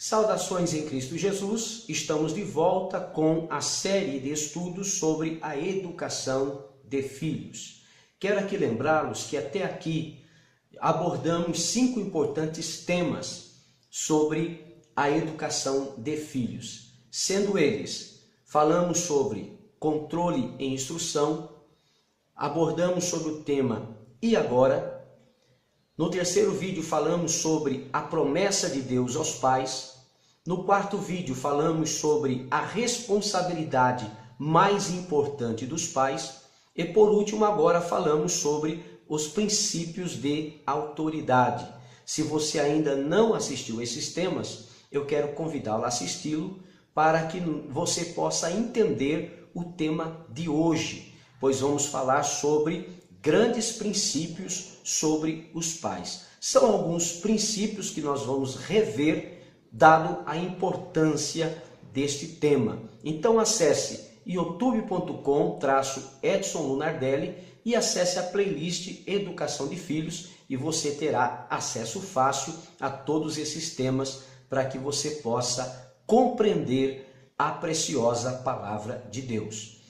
Saudações em Cristo Jesus, estamos de volta com a série de estudos sobre a educação de filhos. Quero aqui lembrá-los que até aqui abordamos 5 importantes temas sobre a educação de filhos. Sendo eles, falamos sobre controle e instrução, abordamos sobre o tema "E agora?". No terceiro vídeo falamos sobre a promessa de Deus aos pais. No quarto vídeo falamos sobre a responsabilidade mais importante dos pais. E por último agora falamos sobre os princípios de autoridade. Se você ainda não assistiu a esses temas, eu quero convidá-lo a assisti-lo para que você possa entender o tema de hoje, pois vamos falar sobre grandes princípios sobre os pais. São alguns princípios que nós vamos rever, dado a importância deste tema. Então acesse youtube.com/Edson Lunardelli e acesse a playlist Educação de Filhos e você terá acesso fácil a todos esses temas para que você possa compreender a preciosa palavra de Deus.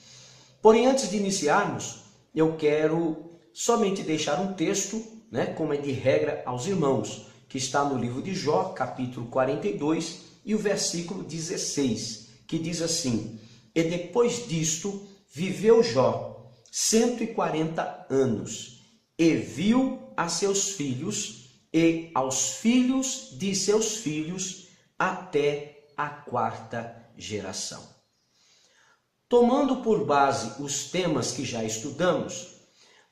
Porém, antes de iniciarmos, eu quero somente deixar um texto, como é de regra aos irmãos, que está no livro de Jó, capítulo 42, e o versículo 16, que diz assim: "E depois disto viveu Jó 140 anos, e viu a seus filhos e aos filhos de seus filhos até a 4ª geração." Tomando por base os temas que já estudamos,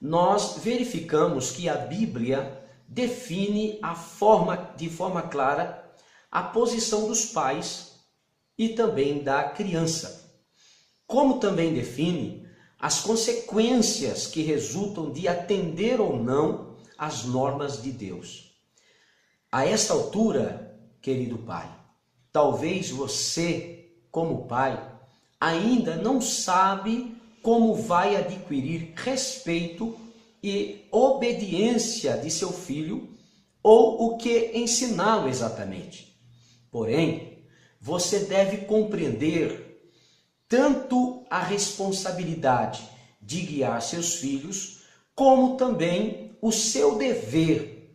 nós verificamos que a Bíblia define de forma clara a posição dos pais e também da criança, como também define as consequências que resultam de atender ou não às normas de Deus. A esta altura, querido pai, talvez você, como pai, ainda não sabe como vai adquirir respeito e obediência de seu filho ou o que ensiná-lo exatamente. Porém, você deve compreender tanto a responsabilidade de guiar seus filhos, como também o seu dever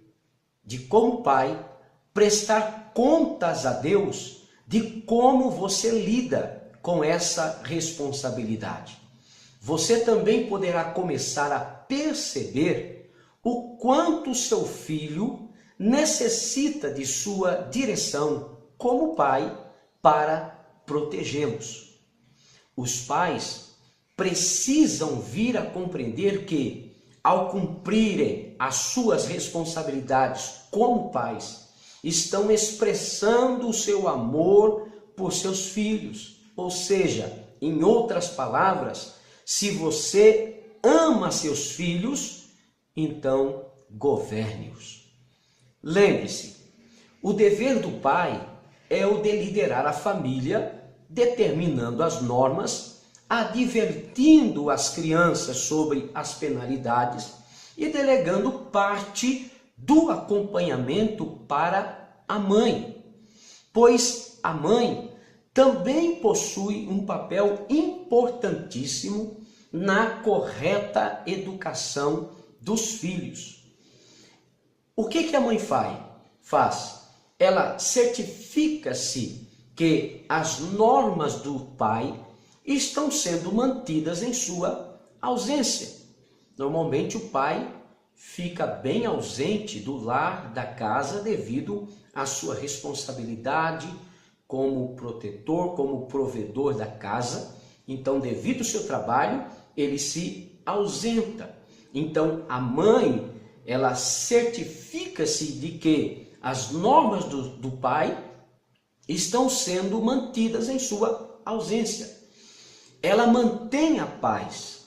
de, como pai, prestar contas a Deus de como você lida com essa responsabilidade. Você também poderá começar a perceber o quanto seu filho necessita de sua direção como pai para protegê-los. Os pais precisam vir a compreender que, ao cumprirem as suas responsabilidades como pais, estão expressando o seu amor por seus filhos. Ou seja, em outras palavras, se você ama seus filhos, então governe-os. Lembre-se, o dever do pai é o de liderar a família, determinando as normas, advertindo as crianças sobre as penalidades e delegando parte do acompanhamento para a mãe, pois a mãe também possui um papel importantíssimo na correta educação dos filhos. O que a mãe faz? Ela certifica-se que as normas do pai estão sendo mantidas em sua ausência. Normalmente o pai fica bem ausente do lar, da casa, devido à sua responsabilidade como protetor, como provedor da casa. Então, devido ao seu trabalho, ele se ausenta. Então, a mãe, ela certifica-se de que as normas do pai estão sendo mantidas em sua ausência. Ela mantém a paz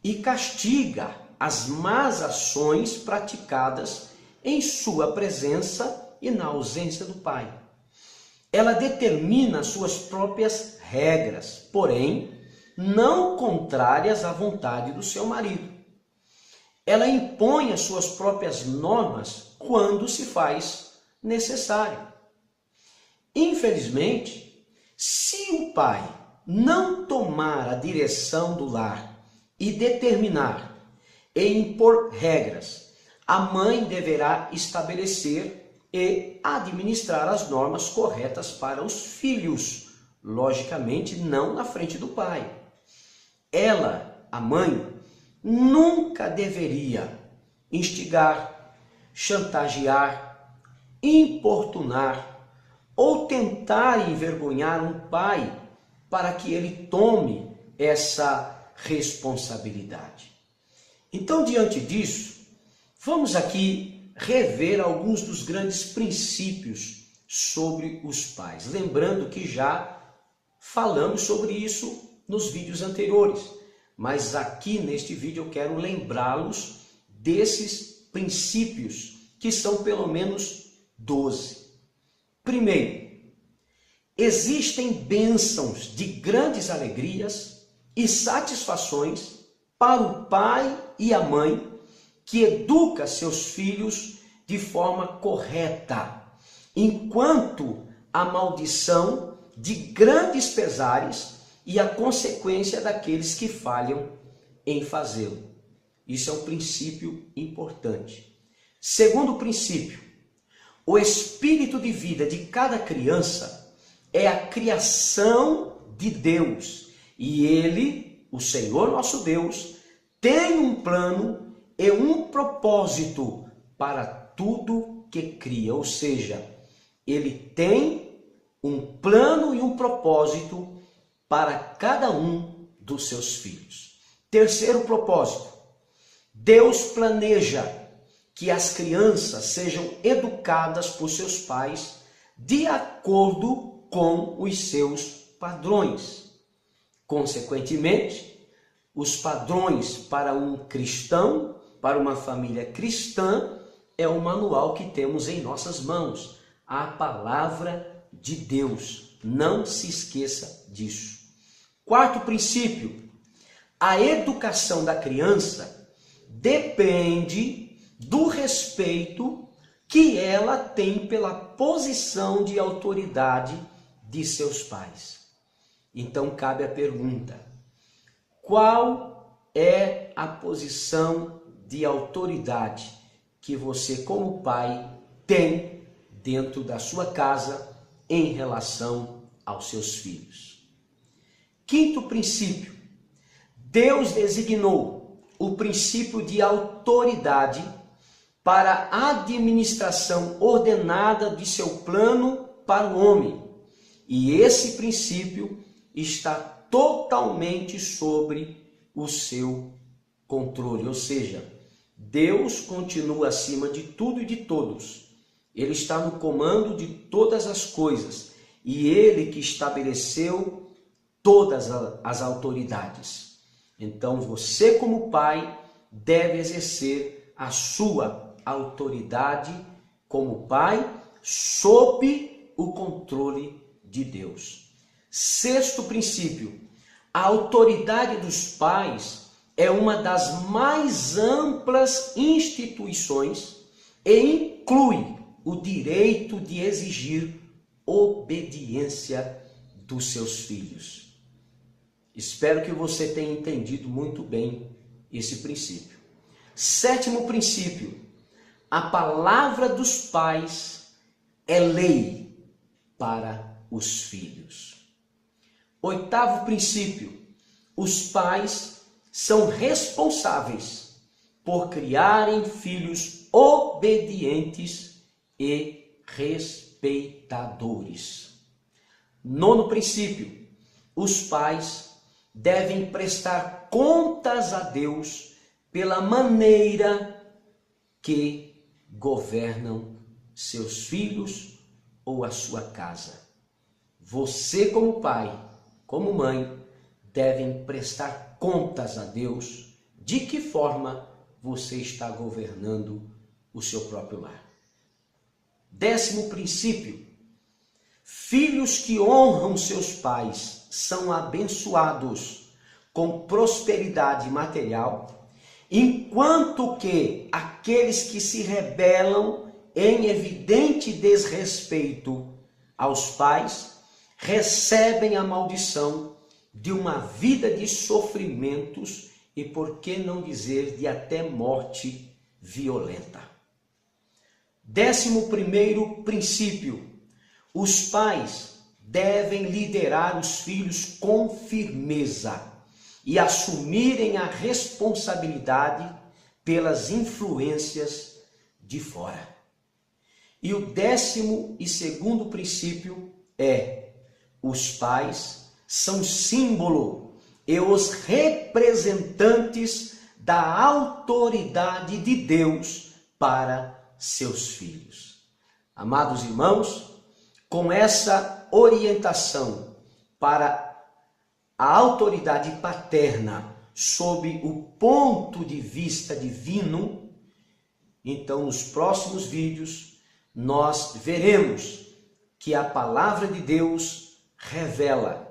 e castiga as más ações praticadas em sua presença e na ausência do pai. Ela determina suas próprias regras, porém, não contrárias à vontade do seu marido. Ela impõe as suas próprias normas quando se faz necessário. Infelizmente, se o pai não tomar a direção do lar e determinar e impor regras, a mãe deverá estabelecer e administrar as normas corretas para os filhos, logicamente não na frente do pai. Ela, a mãe, nunca deveria instigar, chantagear, importunar ou tentar envergonhar um pai para que ele tome essa responsabilidade. Então, diante disso, vamos aqui rever alguns dos grandes princípios sobre os pais. Lembrando que já falamos sobre isso nos vídeos anteriores, mas aqui neste vídeo eu quero lembrá-los desses princípios, que são pelo menos 12. Primeiro, existem bênçãos de grandes alegrias e satisfações para o pai e a mãe que educa seus filhos de forma correta, enquanto a maldição de grandes pesares e a consequência daqueles que falham em fazê-lo. Isso é um princípio importante. Segundo princípio, o espírito de vida de cada criança é a criação de Deus. E Ele, o Senhor nosso Deus, tem um plano e um propósito para tudo que cria. Ou seja, Ele tem um plano e um propósito para cada um dos seus filhos. Terceiro propósito, Deus planeja que as crianças sejam educadas por seus pais de acordo com os seus padrões. Consequentemente, os padrões para um cristão, para uma família cristã, é o manual que temos em nossas mãos, a palavra de Deus. Não se esqueça disso. Quarto princípio, a educação da criança depende do respeito que ela tem pela posição de autoridade de seus pais. Então cabe a pergunta: qual é a posição de autoridade que você, como pai, tem dentro da sua casa em relação aos seus filhos? Quinto princípio, Deus designou o princípio de autoridade para a administração ordenada de seu plano para o homem. E esse princípio está totalmente sobre o seu controle. Ou seja, Deus continua acima de tudo e de todos. Ele está no comando de todas as coisas. E Ele que estabeleceu todas as autoridades. Então você, como pai, deve exercer a sua autoridade como pai sob o controle de Deus. Sexto princípio, a autoridade dos pais é uma das mais amplas instituições e inclui o direito de exigir obediência dos seus filhos. Espero que você tenha entendido muito bem esse princípio. Sétimo princípio, a palavra dos pais é lei para os filhos. Oitavo princípio, os pais são responsáveis por criarem filhos obedientes e respeitadores. Nono princípio, os pais devem prestar contas a Deus pela maneira que governam seus filhos ou a sua casa. Você, como pai, como mãe, devem prestar contas a Deus de que forma você está governando o seu próprio lar. Décimo princípio, filhos que honram seus pais são abençoados com prosperidade material, enquanto que aqueles que se rebelam em evidente desrespeito aos pais, recebem a maldição de uma vida de sofrimentos e, por que não dizer, de até morte violenta. 11º princípio: os pais devem liderar os filhos com firmeza e assumirem a responsabilidade pelas influências de fora. E o 12º princípio é: os pais são símbolo e os representantes da autoridade de Deus para seus filhos. Amados irmãos, com essa orientação para a autoridade paterna sob o ponto de vista divino, então nos próximos vídeos nós veremos que a palavra de Deus revela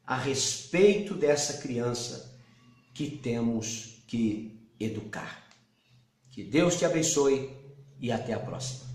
a respeito dessa criança que temos que educar. Que Deus te abençoe e até a próxima.